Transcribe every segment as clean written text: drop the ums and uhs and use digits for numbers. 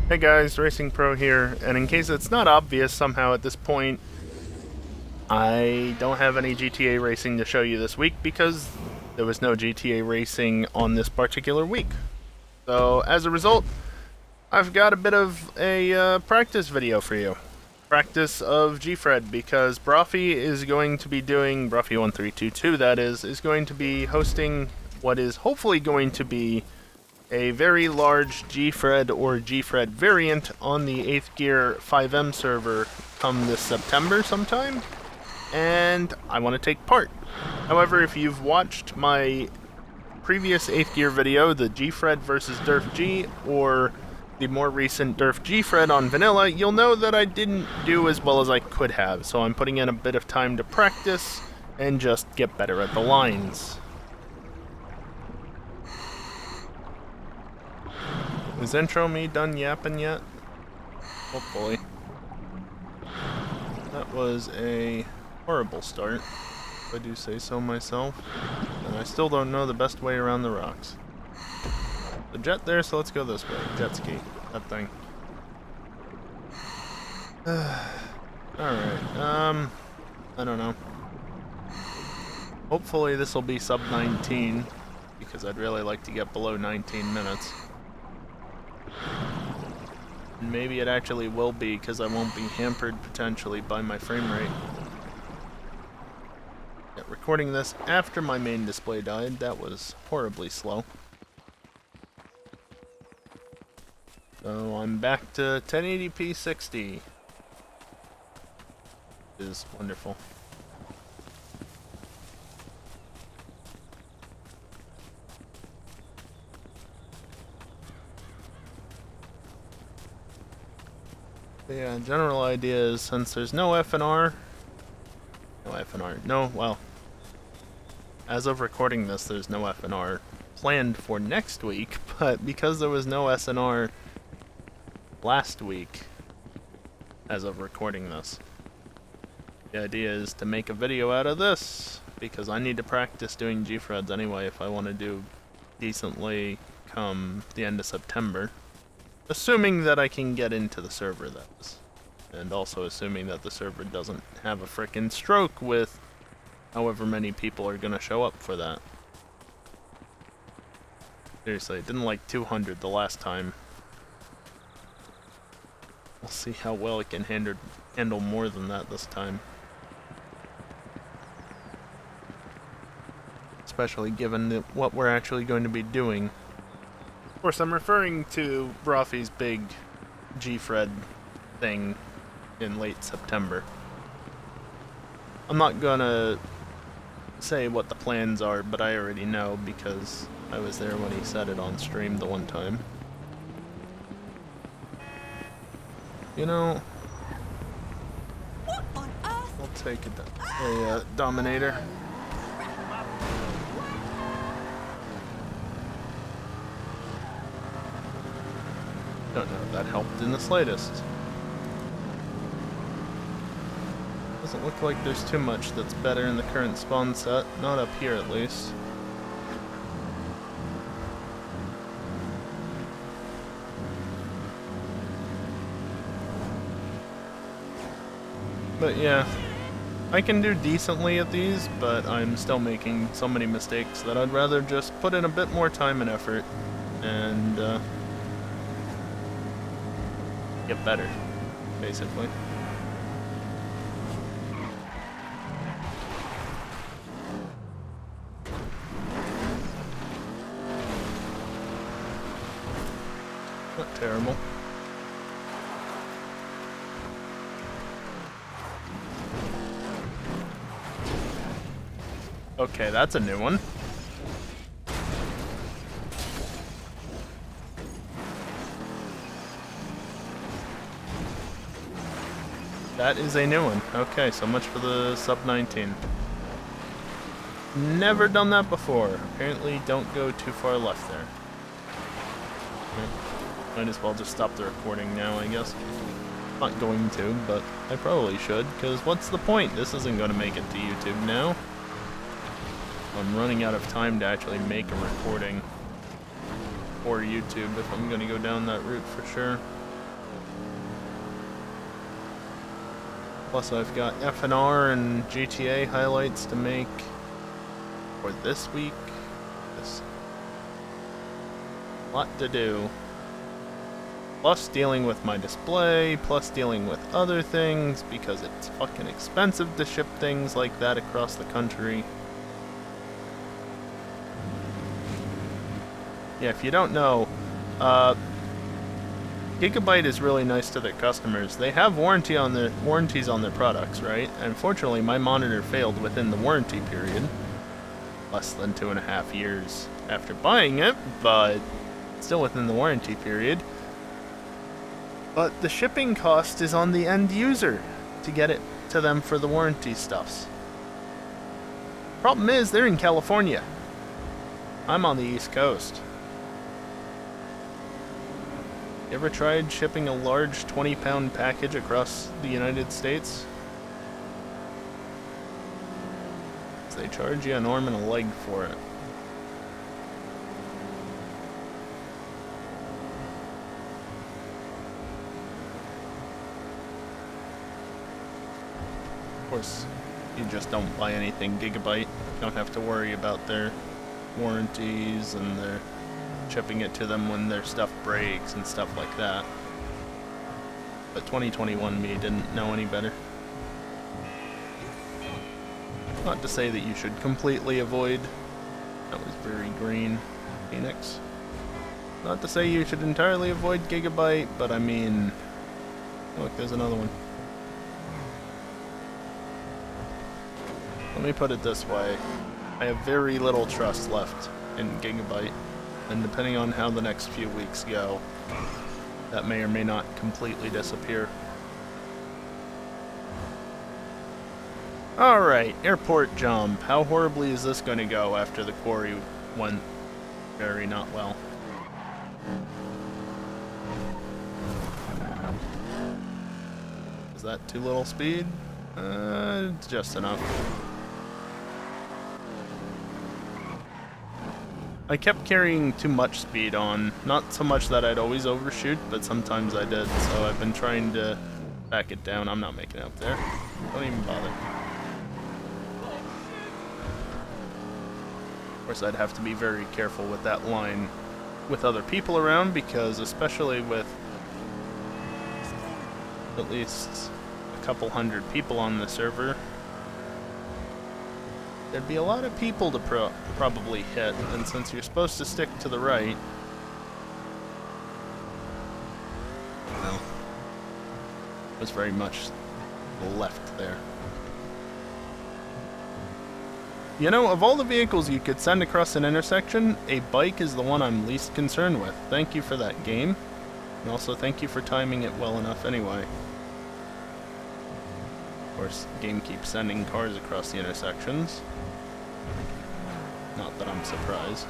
Hey guys, Racing Pro here, and in case it's not obvious somehow at this point, I don't have any GTA racing to show you this week because there was no GTA racing on this particular week. So as a result, I've got a bit of a practice video for you. Practice of Gfred, because Brofy is going to be doing, Brofy1322 that is going to be hosting what is hopefully going to be a very large Gfred or Gfred variant on the 8th Gear 5M server come this September sometime, and I want to take part. However, if you've watched my previous 8th Gear video, the Gfred versus derfG, or the more recent derfGfred on vanilla, you'll know that I didn't do as well as I could have, so I'm putting in a bit of time to practice and just get better at the lines. Is intro me done yapping yet? Hopefully. That was a horrible start, if I do say so myself. And I still don't know the best way around the rocks. The jet there, so let's go this way. Jet ski. That thing. Alright, I don't know. Hopefully this will be sub 19, because I'd really like to get below 19 minutes. And maybe it actually will be, because I won't be hampered potentially by my frame rate. Yeah, recording this after my main display died, that was horribly slow. So I'm back to 1080p 60. It is wonderful. Yeah, general idea is, since there's no FNR, well, as of recording this, there's no FNR planned for next week, but because there was no SNR last week, as of recording this, the idea is to make a video out of this, because I need to practice doing Gfreds anyway if I want to do decently come the end of September. Assuming that I can get into the server, that is. And also assuming that the server doesn't have a frickin' stroke with however many people are gonna show up for that. Seriously, it didn't like 200 the last time. We'll see how well it can handle more than that this time. Especially given what we're actually going to be doing. Of course, I'm referring to Brofy's big Gfred thing in late September. I'm not gonna say what the plans are, but I already know because I was there when he said it on stream the one time. You know, What on earth? I'll take a Dominator. Don't know if that helped in the slightest. Doesn't look like there's too much that's better in the current spawn set, not up here at least. But yeah, I can do decently at these, but I'm still making so many mistakes that I'd rather just put in a bit more time and effort and get better, basically. Not terrible. Okay, that's a new one. That is a new one. Okay, so much for the sub 19. Never done that before. Apparently don't go too far left there. Might as well just stop the recording now, I guess. Not going to, but I probably should, because what's the point? This isn't going to make it to YouTube now. I'm running out of time to actually make a recording for YouTube if I'm going to go down that route for sure. Plus I've got FNR and GTA highlights to make for this week. This lot to do. Plus dealing with my display, plus dealing with other things, because it's fucking expensive to ship things like that across the country. Yeah, if you don't know, Gigabyte is really nice to their customers. They have warranties on their products, right? And unfortunately, my monitor failed within the warranty period. Less than 2.5 years after buying it, but still within the warranty period. But the shipping cost is on the end user to get it to them for the warranty stuffs. Problem is, they're in California. I'm on the East Coast. You ever tried shipping a large 20-pound package across the United States? They charge you an arm and a leg for it. Of course, you just don't buy anything Gigabyte. You don't have to worry about their warranties and their shipping it to them when their stuff breaks and stuff like that. But 2021 me didn't know any better. Not to say that you should completely avoid... That was very green. Phoenix. Not to say you should entirely avoid Gigabyte, but I mean... Look, there's another one. Let me put it this way. I have very little trust left in Gigabyte, and depending on how the next few weeks go, that may or may not completely disappear. Alright, airport jump. How horribly is this going to go after the quarry went very not well? Is that too little speed? Just enough. I kept carrying too much speed on. Not so much that I'd always overshoot, but sometimes I did, so I've been trying to back it down. I'm not making it up there. Don't even bother. Of course, I'd have to be very careful with that line with other people around, because especially with at least a couple hundred people on the server, there'd be a lot of people to probably hit, and since you're supposed to stick to the right, well, it was very much left there. You know, of all the vehicles you could send across an intersection, a bike is the one I'm least concerned with. Thank you for that game, and also thank you for timing it well enough anyway. Of course, the game keeps sending cars across the intersections. Not that I'm surprised.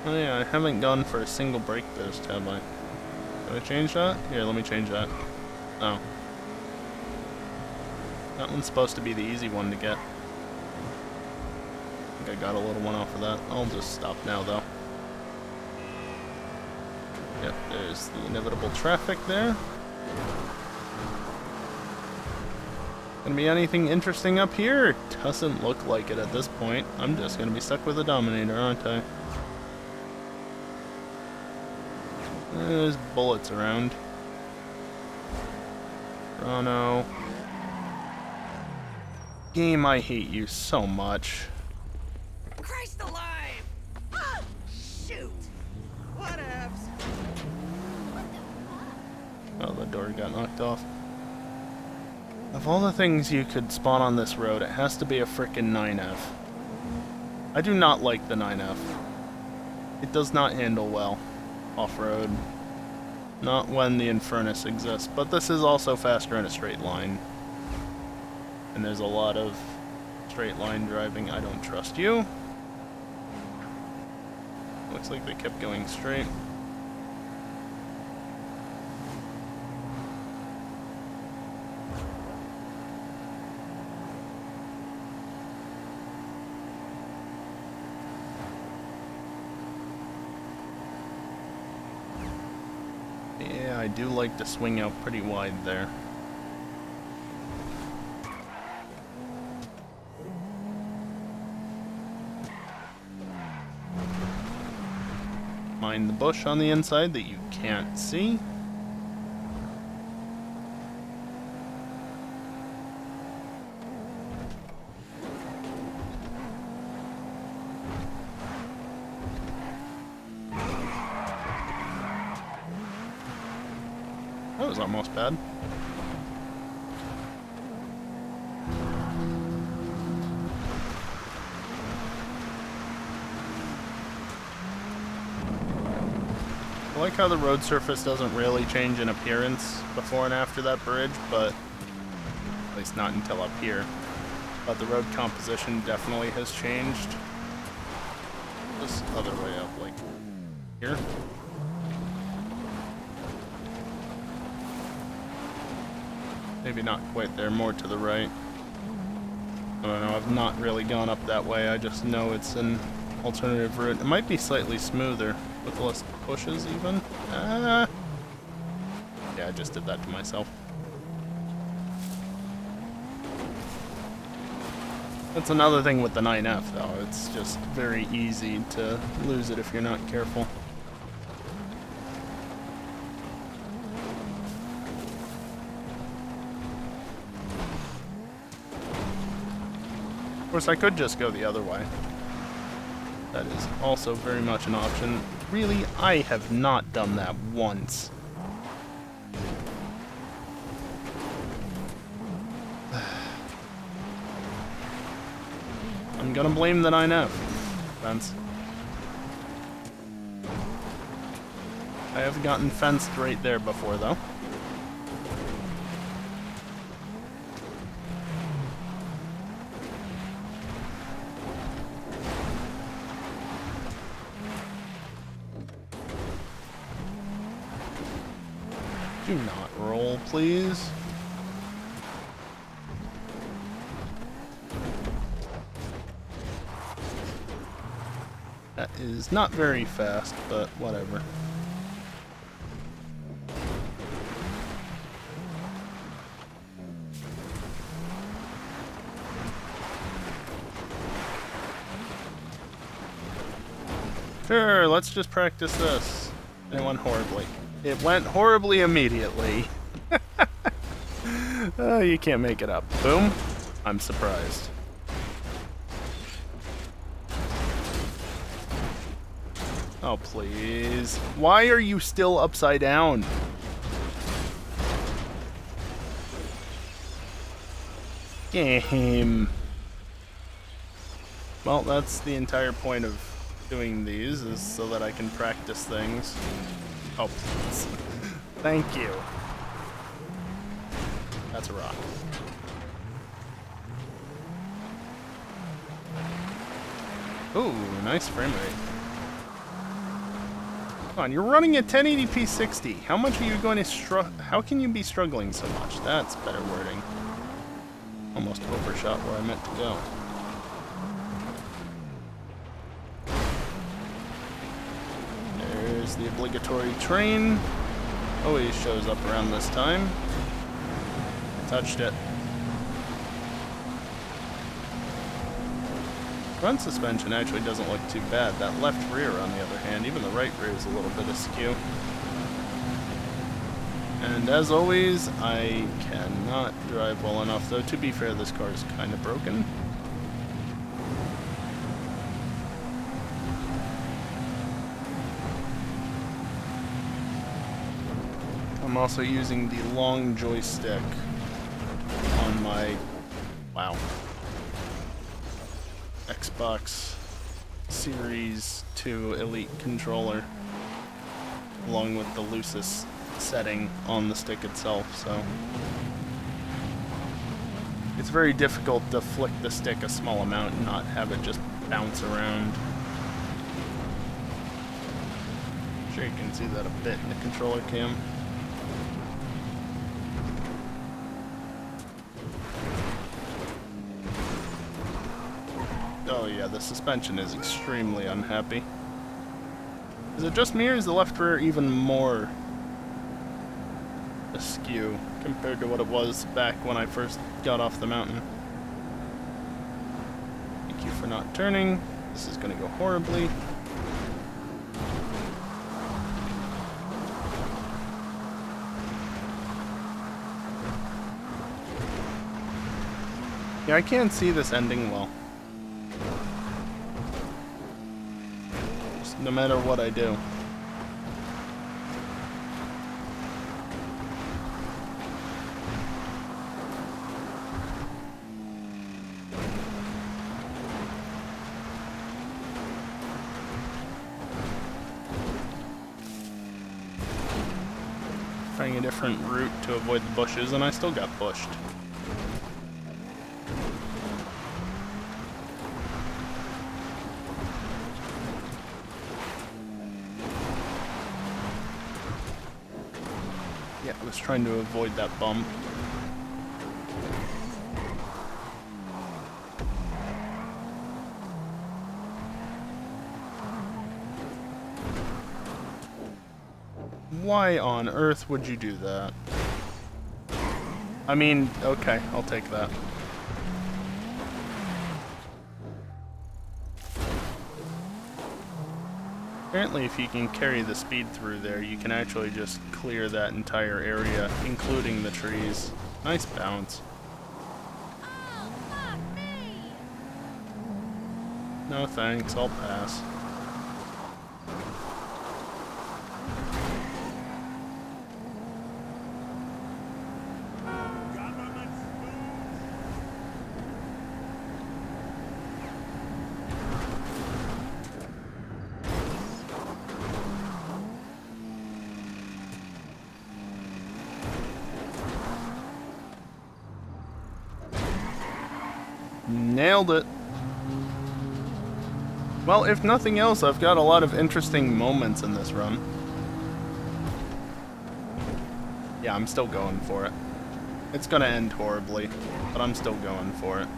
Oh yeah, I haven't gone for a single brake boost, have I? Can I change that? Here, let me change that. Oh. That one's supposed to be the easy one to get. I think I got a little one off of that. I'll just stop now, though. Yep, there's the inevitable traffic there. Gonna be anything interesting up here? It doesn't look like it at this point. I'm just gonna be stuck with a Dominator, aren't I? There's bullets around. Oh no. Game, I hate you so much. Christ alive! Ah, shoot! Whatevs. Oh, the door got knocked off. Of all the things you could spawn on this road, it has to be a frickin' 9F. I do not like the 9F. It does not handle well off-road. Not when the Infernus exists, but this is also faster in a straight line. And there's a lot of straight line driving. I don't trust you. Looks like they kept going straight. Yeah, I do like to swing out pretty wide there. Mind the bush on the inside that you can't see. That was almost bad. I like how the road surface doesn't really change in appearance before and after that bridge, but at least not until up here. But the road composition definitely has changed. This other way up, like here. Maybe not quite there, more to the right. I don't know, I've not really gone up that way, I just know it's an alternative route. It might be slightly smoother, with less pushes even. Yeah, I just did that to myself. That's another thing with the 9F though, it's just very easy to lose it if you're not careful. Of course, I could just go the other way. That is also very much an option. Really, I have not done that once. I'm gonna blame the 9F. Fence. I have gotten fenced right there before, though. Do not roll, please. That is not very fast, but whatever. Sure, let's just practice this. It went horribly. It went horribly immediately. Oh, you can't make it up. Boom. I'm surprised. Oh, please. Why are you still upside down? Game. Well, that's the entire point of doing these, is so that I can practice things. Oh, please. Thank you. That's a rock. Ooh, nice frame rate. Come on, you're running at 1080p 60. How much are you going to how can you be struggling so much? That's better wording. Almost overshot where I meant to go. There's the obligatory train. Always shows up around this time. Touched it. Front suspension actually doesn't look too bad. That left rear, on the other hand, even the right rear is a little bit askew. And as always, I cannot drive well enough, though to be fair, this car is kind of broken. I'm also using the long joystick on my, wow, Xbox Series 2 Elite controller, along with the loosest setting on the stick itself, so it's very difficult to flick the stick a small amount and not have it just bounce around. I'm sure you can see that a bit in the controller cam. Oh yeah, the suspension is extremely unhappy. Is it just me, or is the left rear even more askew compared to what it was back when I first got off the mountain. Thank you for not turning. This is going to go horribly. Yeah, I can't see this ending well. Just no matter what I do. Trying a different route to avoid the bushes, and I still got bushed. Yeah, I was trying to avoid that bump. Why on earth would you do that? I mean, okay, I'll take that. Apparently, if you can carry the speed through there, you can actually just clear that entire area, including the trees. Nice bounce. Oh, fuck me! No thanks, I'll pass. Nailed it. Well, if nothing else, I've got a lot of interesting moments in this run. Yeah, I'm still going for it. It's gonna end horribly, but I'm still going for it.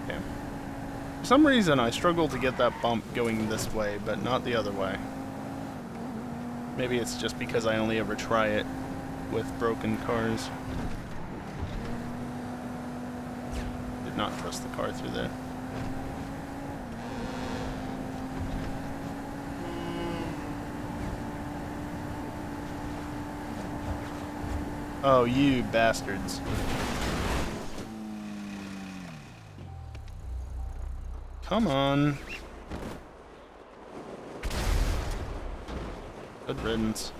Okay. For some reason, I struggle to get that bump going this way, but not the other way. Maybe it's just because I only ever try it with broken cars. Did not trust the car through there. Oh, you bastards. Come on. Good riddance.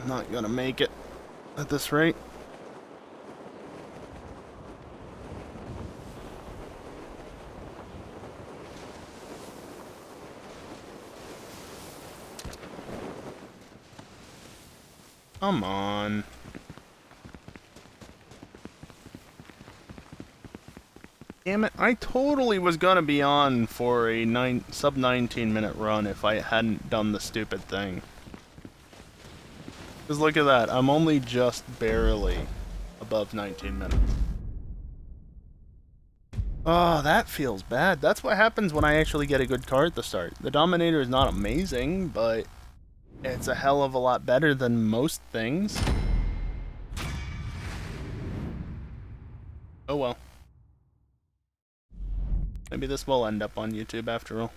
I'm not gonna make it at this rate. Come on. Damn it, I totally was gonna be on for a sub 19 minute run if I hadn't done the stupid thing. Because look at that, I'm only just barely above 19 minutes. Oh, that feels bad. That's what happens when I actually get a good car at the start. The Dominator is not amazing, but it's a hell of a lot better than most things. Oh well. Maybe this will end up on YouTube after all.